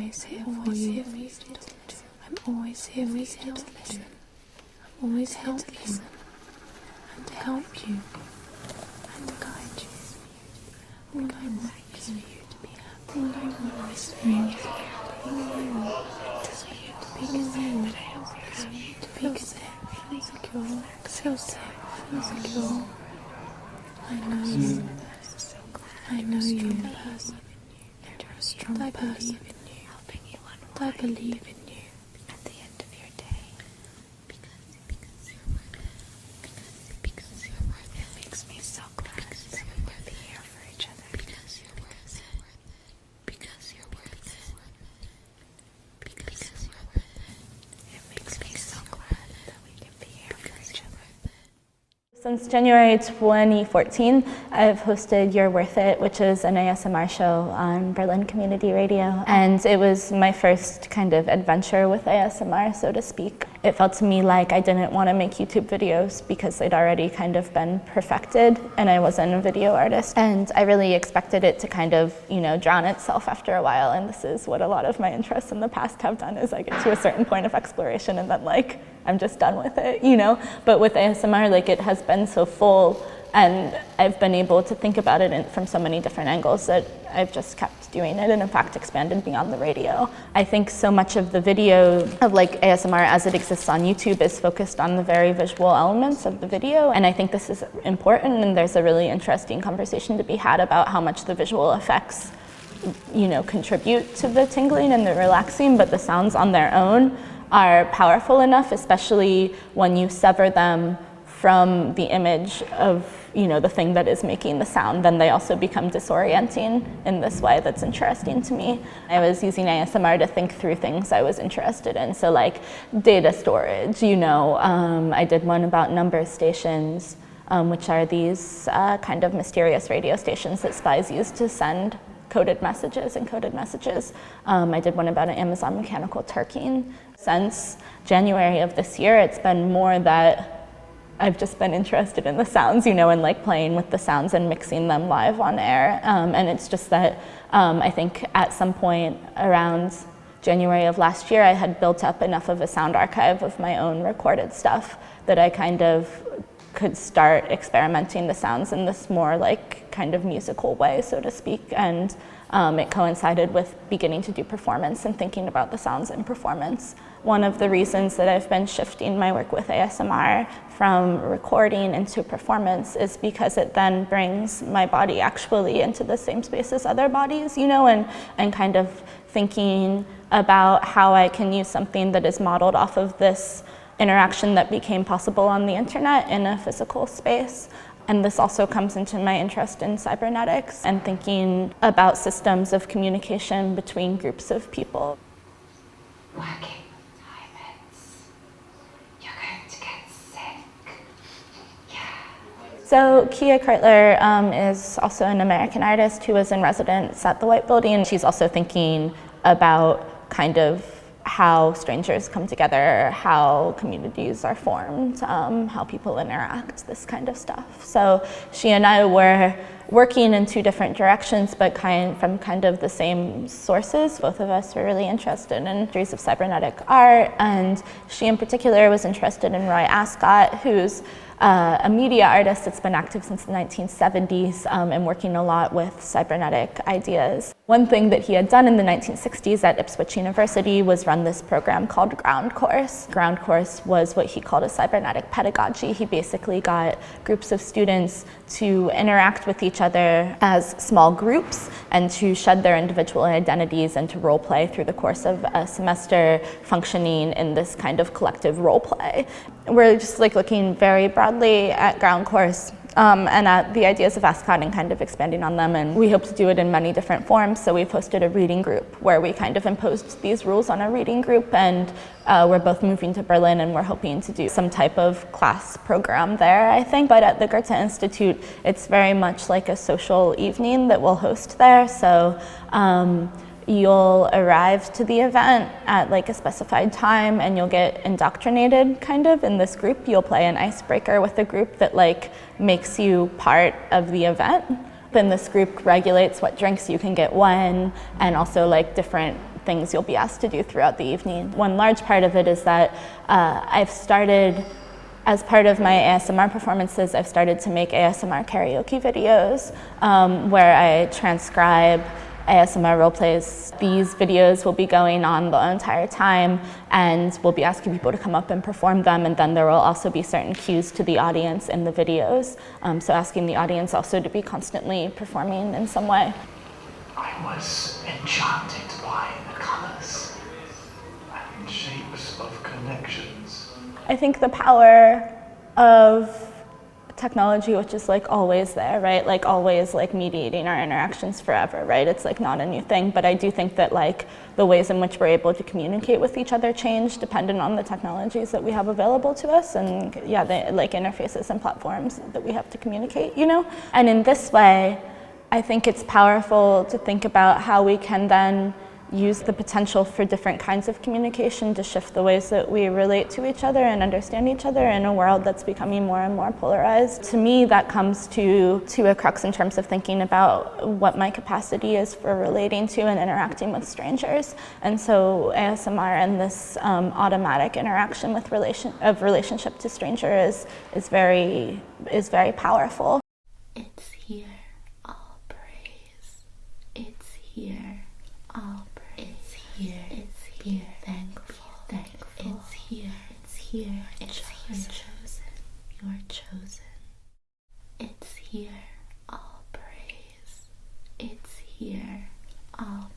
always here for you to talk to. I'm always here for you to listen. I'm always here to listen and to help you and to guide you. All I want is for you to be happy. All I want is for you to be happy. All I want is for you to be content. All I want is for you to be content. Feel secure. Feel safe. Feel secure. I know you. I know you, person. And you're a strong person. I believe in you. Helping you unwind. I believe in you. At the end of your day. Because you're worth it. Because you're worth it. It makes me so glad that we can be here for each other. Because you're worth it. Because you're worth it. Because you're worth it. It makes me so glad that we can be here for each other. Since January 2014, I've hosted You're Worth It, which is an ASMR show on Berlin Community Radio. And it was my first kind of adventure with ASMR, so to speak. It felt to me like I didn't want to make YouTube videos because they'd already kind of been perfected and I wasn't a video artist. And I really expected it to kind of, drown itself after a while. And this is what a lot of my interests in the past have done, is I get to a certain point of exploration and then I'm just done with it, But with ASMR, it has been so full and I've been able to think about it from so many different angles that I've just kept doing it and in fact expanded beyond the radio. I think so much of the video of ASMR as it exists on YouTube is focused on the very visual elements of the video, and I think this is important, and there's a really interesting conversation to be had about how much the visual effects contribute to the tingling and the relaxing, but the sounds on their own are powerful enough, especially when you sever them from the image of the thing that is making the sound. Then they also become disorienting in this way that's interesting to me. I was using ASMR to think through things I was interested in, so data storage, I did one about number stations, which are these kind of mysterious radio stations that spies use to send coded messages, encoded messages. I did one about an Amazon mechanical turkeying. Since January of this year, it's been more that I've just been interested in the sounds, and playing with the sounds and mixing them live on air. And it's just that I think at some point around January of last year, I had built up enough of a sound archive of my own recorded stuff that I kind of could start experimenting the sounds in this more kind of musical way, so to speak. And it coincided with beginning to do performance and thinking about the sounds in performance. One of the reasons that I've been shifting my work with ASMR from recording into performance is because it then brings my body actually into the same space as other bodies, and kind of thinking about how I can use something that is modeled off of this interaction that became possible on the internet in a physical space. And this also comes into my interest in cybernetics and thinking about systems of communication between groups of people. Working with diamonds. You're going to get sick. Yeah. So Kia Kreitler is also an American artist who was in residence at the White Building. She's also thinking about kind of how strangers come together, how communities are formed, how people interact, this kind of stuff. So she and I were working in two different directions, but from kind of the same sources. Both of us were really interested in histories of cybernetic art, and she in particular was interested in Roy Ascott, who's a media artist that's been active since the 1970s and working a lot with cybernetic ideas. One thing that he had done in the 1960s at Ipswich University was run this program called Ground Course. Ground Course was what he called a cybernetic pedagogy. He basically got groups of students to interact with each other as small groups and to shed their individual identities and to role play through the course of a semester, functioning in this kind of collective role play. We're just looking very broadly at Ground Course and at the ideas of Ascott and kind of expanding on them, and we hope to do it in many different forms. So we've hosted a reading group where we kind of imposed these rules on a reading group, and we're both moving to Berlin and we're hoping to do some type of class program there, I think. But at the Goethe-Institut, it's very much like a social evening that we'll host there. So you'll arrive to the event at a specified time and you'll get indoctrinated kind of in this group. You'll play an icebreaker with the group that makes you part of the event. Then this group regulates what drinks you can get when, and also different things you'll be asked to do throughout the evening. One large part of it is that I've started, as part of my ASMR performances, I've started to make ASMR karaoke videos where I transcribe ASMR role plays. These videos will be going on the entire time, and we'll be asking people to come up and perform them, and then there will also be certain cues to the audience in the videos, so asking the audience also to be constantly performing in some way. I was enchanted by the colors and shapes of connections. I think the power of technology, which is like always there, right? Like always like mediating our interactions forever, right? It's like not a new thing, but I do think that like the ways in which we're able to communicate with each other change dependent on the technologies that we have available to us, and yeah, the like interfaces and platforms that we have to communicate, you know? And in this way, I think it's powerful to think about how we can then use the potential for different kinds of communication to shift the ways that we relate to each other and understand each other in a world that's becoming more and more polarized. To me, that comes to a crux in terms of thinking about what my capacity is for relating to and interacting with strangers. And so ASMR and this automatic interaction with relationship to stranger is very powerful. It's here, all praise. It's here, all praise. It's here, thankful. It's here, it's chosen. You're chosen. It's here, all praise. It's here, all